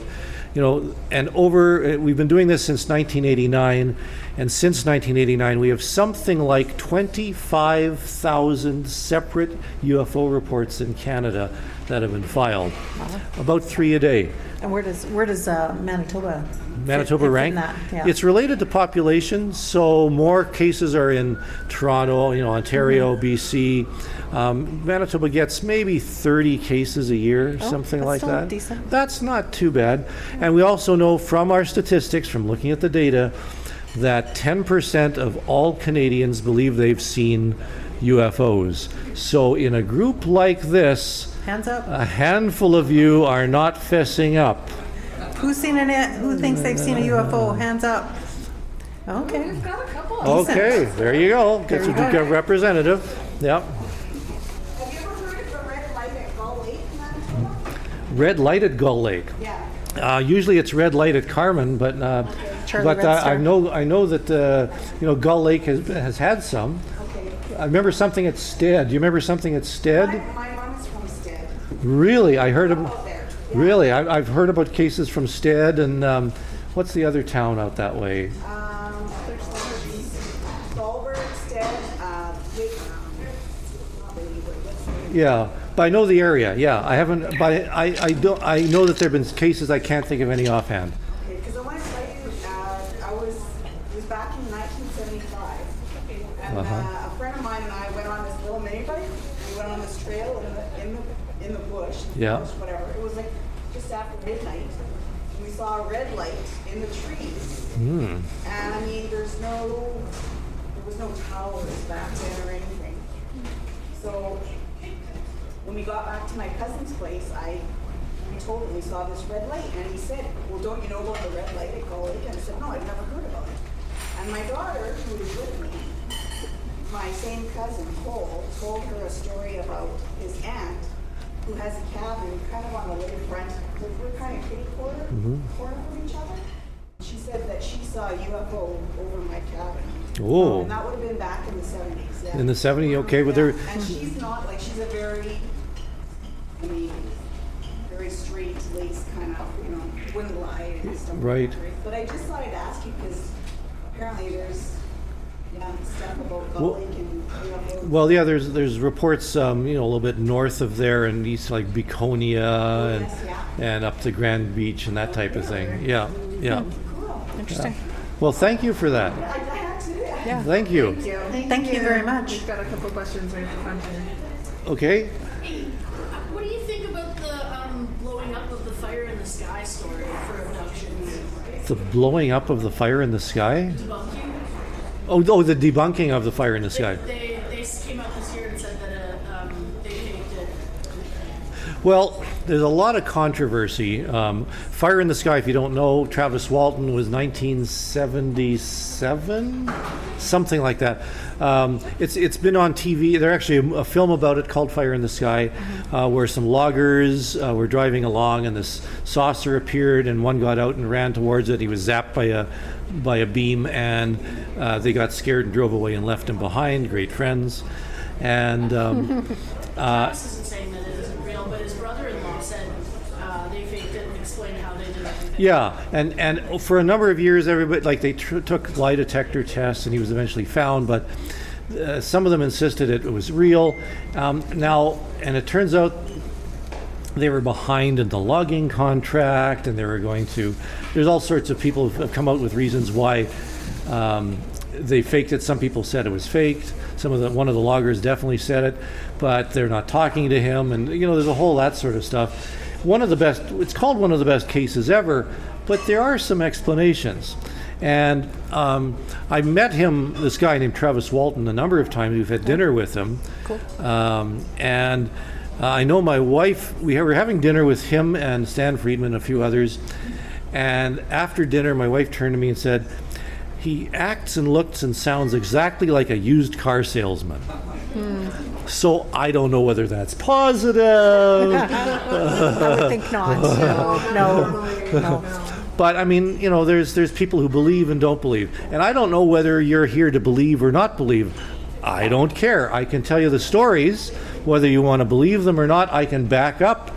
we've been doing this since 1989, and since 1989 we have something like 25,000 separate UFO reports in Canada that have been filed. About 3 a day. And where does Manitoba Manitoba fit rank? in that? Yeah. It's related to population, so more cases are in Toronto, Ontario, BC. Manitoba gets maybe 30 cases a year, something that's like still that. decent. That's not too bad. And we also know from our statistics, from looking at the data, that 10% of all Canadians believe they've seen UFOs. So in a group like this, Hands up. a handful of you are not fessing up. Who's seen it? Who thinks they've seen a UFO? Hands up. Okay. We've got a couple. Okay, there you go. There you Get go. a representative. Yep. Have you ever heard of the red light at Gull Lake, Manitoba? Red light at Gull Lake. Yeah. Usually it's red light at Carmen, but Charlie Red Star. I know that Gull Lake has had some. Okay. I remember something at Stead. Do you remember something at Stead? My mom's from Stead. Really, I heard Out of. there. Really, I've heard about cases from Stead and what's the other town out that way? There's Goldberg, Stead, Yeah, but I know the area. Yeah, I haven't. But I don't. I know that there've been cases. I can't think of any offhand. because I want to tell you, it was back in 1975, and a friend of mine and I went on this little mini bike. We went on this trail in the bush, Yeah. whatever. It was like just after midnight, we saw a red light in the trees. Hmm. And I mean, there was no towers back then or anything. So when we got back to my cousin's place, we told him we saw this red light, and he said, "Well, don't you know about the red light at Gull Lake?" And I said, "No, I've never heard about it." And my daughter, who was with me, my same cousin, Cole, told her a story about his aunt, who has a cabin kind of on the lakefront. We're kind of kitty corner from each other. She said that she saw a UFO over my cabin. Oh. And that would have been back in the 70s. Yeah. In the 70s, okay. Well, Yeah, and she's not, like, she's a very, very straight-laced kind of, wouldn't lie and stuff. Right. Like that. But I just thought I'd ask you because apparently there's, stuff about Gull Lake and UFOs. Well, yeah, there's reports, a little bit north of there and east, like Beconia and up to Grand Beach and that type of thing. Yeah, yeah. Cool. Interesting. Well, thank you for that. I had to. Yeah. Thank you. Thank you very much. We've got a couple questions right at the front here. Okay. What do you think about the blowing up of the fire in the sky story for abductions? The blowing up of the fire in the sky? Debunking? Oh, the debunking of the fire in the sky. They came out this year and said that they faked it. Well, there's a lot of controversy. Fire in the Sky, if you don't know, Travis Walton was 1977, something like that. It's been on TV. There's actually a film about it called Fire in the Sky, where some loggers were driving along and this saucer appeared and one got out and ran towards it. He was zapped by a beam and they got scared and drove away and left him behind. Great friends. And Travis isn't saying that it isn't real, but his brother-in-law said they faked it and explained how they did everything. yeah, and for a number of years, everybody they took lie detector tests, and he was eventually found. But some of them insisted it was real. Now, and it turns out they were behind in the logging contract, and they were going to. There's all sorts of people who have come out with reasons why they faked it. Some people said it was faked. One of the loggers definitely said it, but they're not talking to him, and there's a whole that sort of stuff. It's called one of the best cases ever, but there are some explanations. And I met this guy named Travis Walton, a number of times. We've had dinner with him. Cool. And I know my wife, we were having dinner with him and Stan Friedman and a few others. And after dinner, my wife turned to me and said, "He acts and looks and sounds exactly like a used car salesman." So I don't know whether that's positive. I would think not. No. But I mean, there's people who believe and don't believe. And I don't know whether you're here to believe or not believe. I don't care. I can tell you the stories. Whether you want to believe them or not, I can back up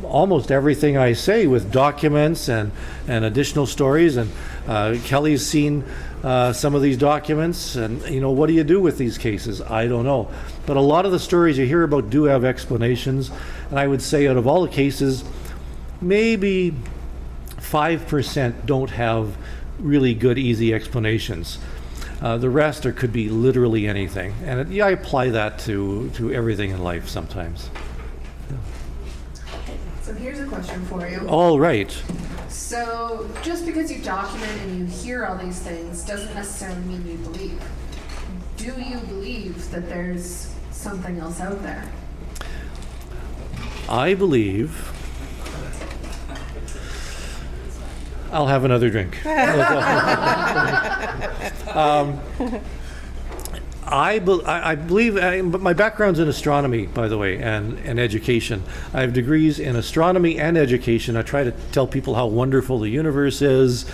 almost everything I say with documents and additional stories. And Kelly's seen some of these documents. And, what do you do with these cases? I don't know. But a lot of the stories you hear about do have explanations. And I would say out of all the cases, maybe 5% don't have really good, easy explanations. The rest could be literally anything. And I apply that to everything in life sometimes. So here's a question for you. All right. So just because you document and you hear all these things doesn't necessarily mean you believe. Do you believe that there's something else out there? I believe. I'll have another drink. I believe, but my background's in astronomy, by the way, and education. I have degrees in astronomy and education. I try to tell people how wonderful the universe is.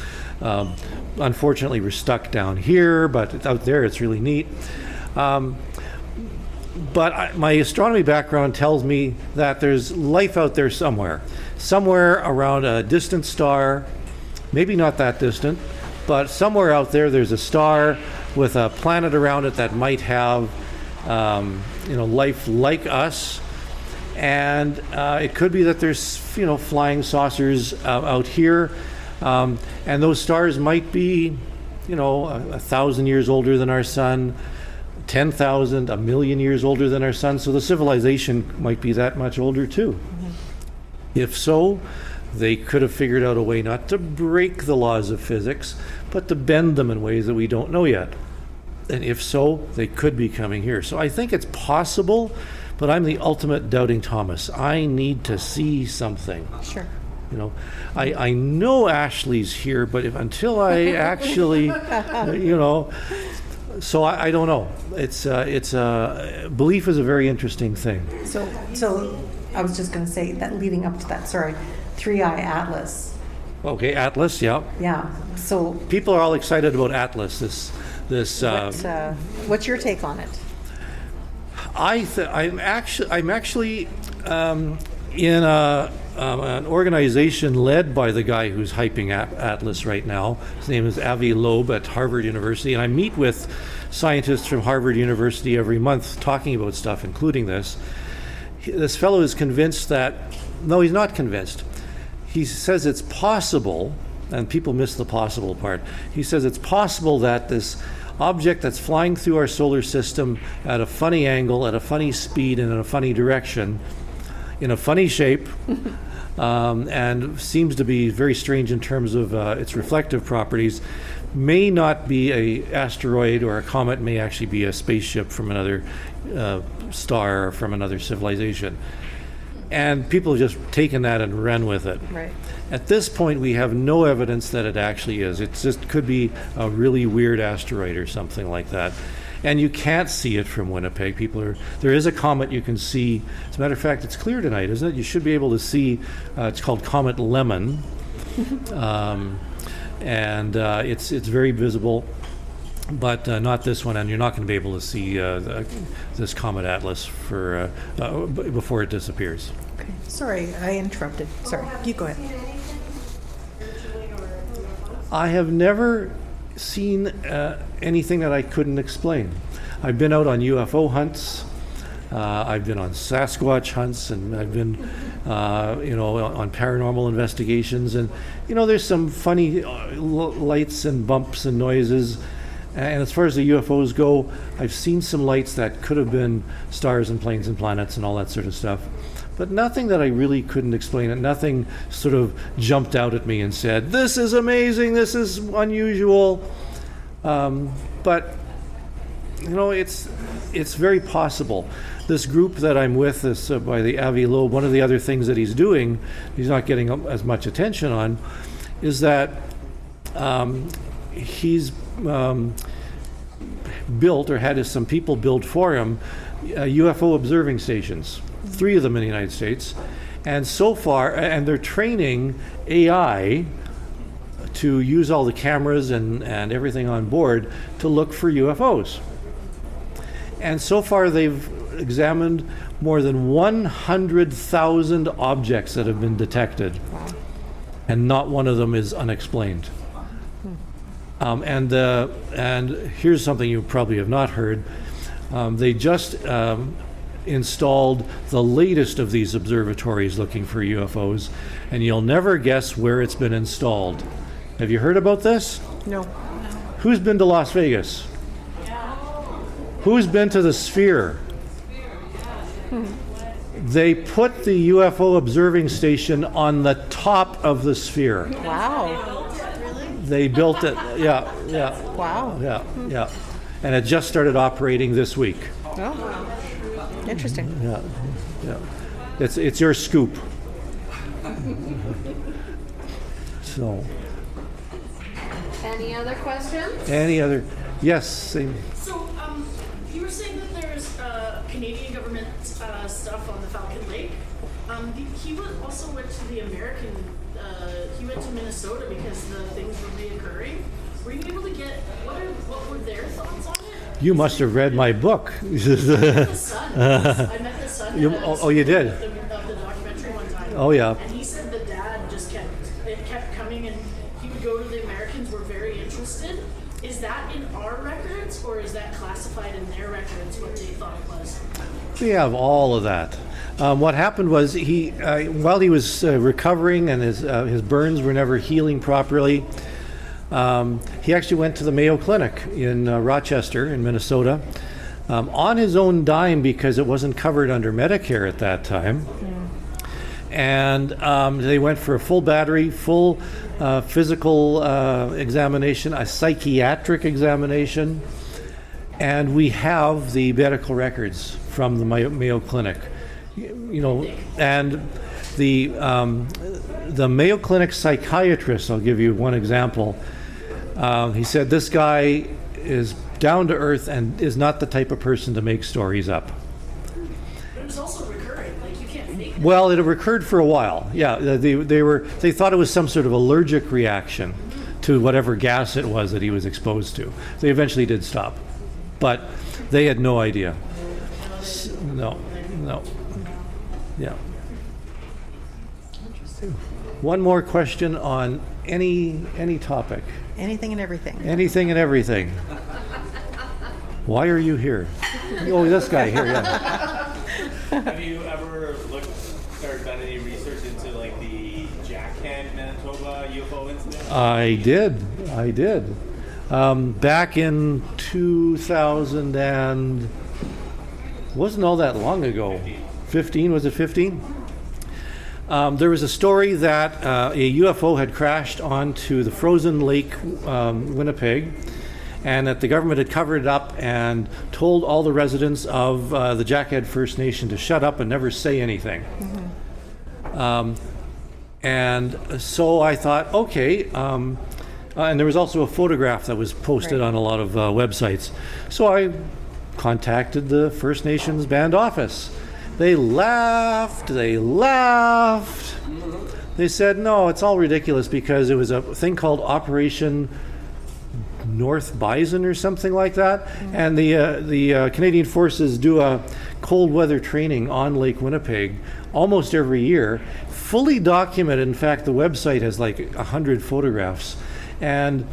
Unfortunately, we're stuck down here, but out there it's really neat. But my astronomy background tells me that there's life out there somewhere around a distant star, maybe not that distant, but somewhere out there's a star with a planet around it that might have, life like us. And it could be that there's, flying saucers out here. And those stars might be, 1,000 years older than our sun, 10,000, 1,000,000 years older than our sun. So the civilization might be that much older too. If so, they could have figured out a way not to break the laws of physics, but to bend them in ways that we don't know yet. And if so, they could be coming here. So I think it's possible, but I'm the ultimate doubting Thomas. I need to see something. Sure. You know, I know Ashley's here, but until I actually, you know, so I don't know. It's belief is a very interesting thing. So I was just going to say that leading up to that, sorry, 3i Atlas. Okay, Atlas, yeah. Yeah. So People are all excited about Atlas. what's your take on it? I'm actually in an organization led by the guy who's hyping Atlas right now. His name is Avi Loeb at Harvard University, and I meet with scientists from Harvard University every month talking about stuff, including this. This fellow is convinced that, no, he's not convinced. He says it's possible, and people miss the possible part. He says it's possible that this object that's flying through our solar system at a funny angle, at a funny speed, and in a funny direction, in a funny shape, and seems to be very strange in terms of its reflective properties, may not be a asteroid or a comet, may actually be a spaceship from another star or from another civilization. And people have just taken that and run with it. Right. At this point, we have no evidence that it actually is. It just could be a really weird asteroid or something like that. And you can't see it from Winnipeg. There is a comet you can see. As a matter of fact, it's clear tonight, isn't it? You should be able to see, it's called Comet Lemon. And it's very visible, but not this one. And you're not going to be able to see this Comet Atlas before it disappears. Okay. Sorry, I interrupted. Sorry, you go ahead. I have never seen anything that I couldn't explain. I've been out on UFO hunts. I've been on Sasquatch hunts, and I've been, on paranormal investigations. And, there's some funny lights and bumps and noises. And as far as the UFOs go, I've seen some lights that could have been stars and planes and planets and all that sort of stuff. But nothing that I really couldn't explain. And nothing sort of jumped out at me and said, this is amazing, this is unusual. But it's very possible. This group that I'm with, by the Avi Loeb, one of the other things that he's doing, he's not getting as much attention on, is that he's built, or had some people build for him, UFO observing stations, 3 of them in the United States. And so far, and they're training AI to use all the cameras and everything on board to look for UFOs. And so far they've examined more than 100,000 objects that have been detected. Wow. And not one of them is unexplained. And here's something you probably have not heard. They just installed the latest of these observatories looking for UFOs, and you'll never guess where it's been installed. Have you heard about this? No. Who's been to Las Vegas? Who's been to the Sphere? They put the UFO observing station on the top of the Sphere. Wow. They built it, yeah. Wow. Yeah. And it just started operating this week. Oh. Interesting. Yeah. It's your scoop. So. Any other questions? Yes, same. So, you were saying that there's Canadian government stuff on the Falcon Lake. He also went to the American, he went to Minnesota because the things were reoccurring. Were you able to get, what were their thoughts on it? You must have read my book. I met the son. You did? Of the documentary one time. Oh, yeah. And he said the dad just kept coming, and he would go to the Americans, were very interested. Is that in our records, or is that classified in their records, what they thought it was? We have all of that. What happened was he, while he was recovering and his burns were never healing properly, he actually went to the Mayo Clinic in Rochester in Minnesota on his own dime because it wasn't covered under Medicare at that time. and they went for a full battery, full physical examination, a psychiatric examination, and we have the medical records from the Mayo Clinic. You know, and the Mayo Clinic psychiatrist, I'll give you one example. He said this guy is down to earth and is not the type of person to make stories up. It was also recurring, like you can't fake it. Well, it recurred for a while. Yeah, they thought it was some sort of allergic reaction to whatever gas it was that he was exposed to. They eventually did stop, but they had no idea. No. Yeah. One more question on any topic. Anything and everything. Anything and everything. Why are you here? Oh, this guy here, yeah. Have you ever looked or done any research into like the Jackhead, Manitoba UFO incident? I did. Back in 2000 and wasn't all that long ago. 15, was it 15? There was a story that a UFO had crashed onto the frozen lake, Winnipeg, and that the government had covered it up and told all the residents of the Jackhead First Nation to shut up and never say anything. And so I thought, okay, and there was also a photograph that was posted on a lot of websites. So I contacted the First Nations band office. They laughed. They said, no, it's all ridiculous because it was a thing called Operation North Bison or something like that. And the Canadian Forces do a cold weather training on Lake Winnipeg almost every year, fully documented. In fact, the website has like 100 photographs. And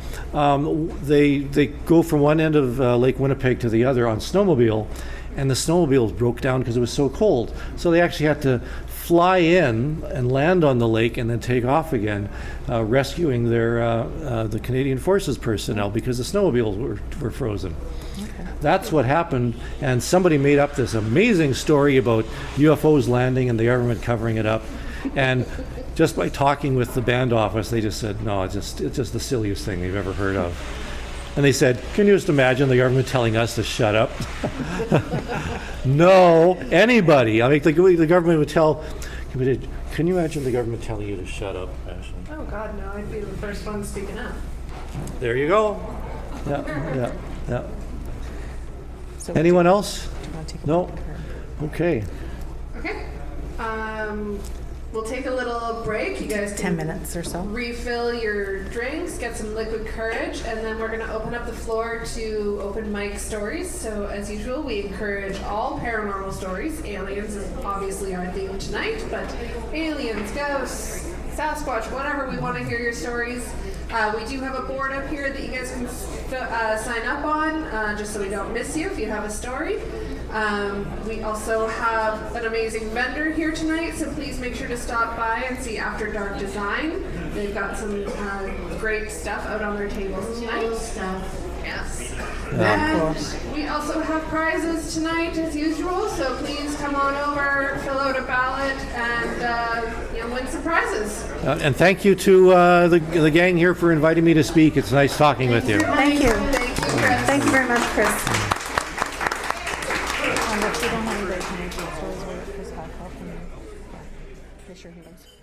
they go from one end of Lake Winnipeg to the other on snowmobile, and the snowmobiles broke down because it was so cold. So they actually had to fly in and land on the lake and then take off again, rescuing the Canadian Forces personnel because the snowmobiles were frozen. Okay. That's what happened, and somebody made up this amazing story about UFOs landing and the government covering it up. And just by talking with the band office, they just said, no, it's just the silliest thing they've ever heard of. And they said, can you just imagine the government telling us to shut up? No, anybody. I mean, the government would tell, can you imagine the government telling you to shut up, Ashley? Oh God, no! I'd be the first one speaking up. There you go. Yeah. So Anyone else? do you want to take a No? look at her? Okay. Okay. We'll take a little break. You guys can 10 minutes or so. refill your drinks, get some liquid courage, and then we're going to open up the floor to open mic stories. So as usual, we encourage all paranormal stories. Aliens is obviously our theme tonight, but aliens, ghosts, Sasquatch, whatever, we want to hear your stories. We do have a board up here that you guys can sign up on, just so we don't miss you if you have a story. We also have an amazing vendor here tonight, so please make sure to stop by and see After Dark Design. They've got some great stuff out on their tables tonight. Cool stuff. Yes. Cool. We also have prizes tonight as usual, so please come on over, fill out a ballot, and win some prizes. And thank you to the gang here for inviting me to speak. It's nice talking with you. Thank you. Thank you, Chris. Thank you very much, Chris. If you don't have any great stories where Chris got help, I'm sure he knows.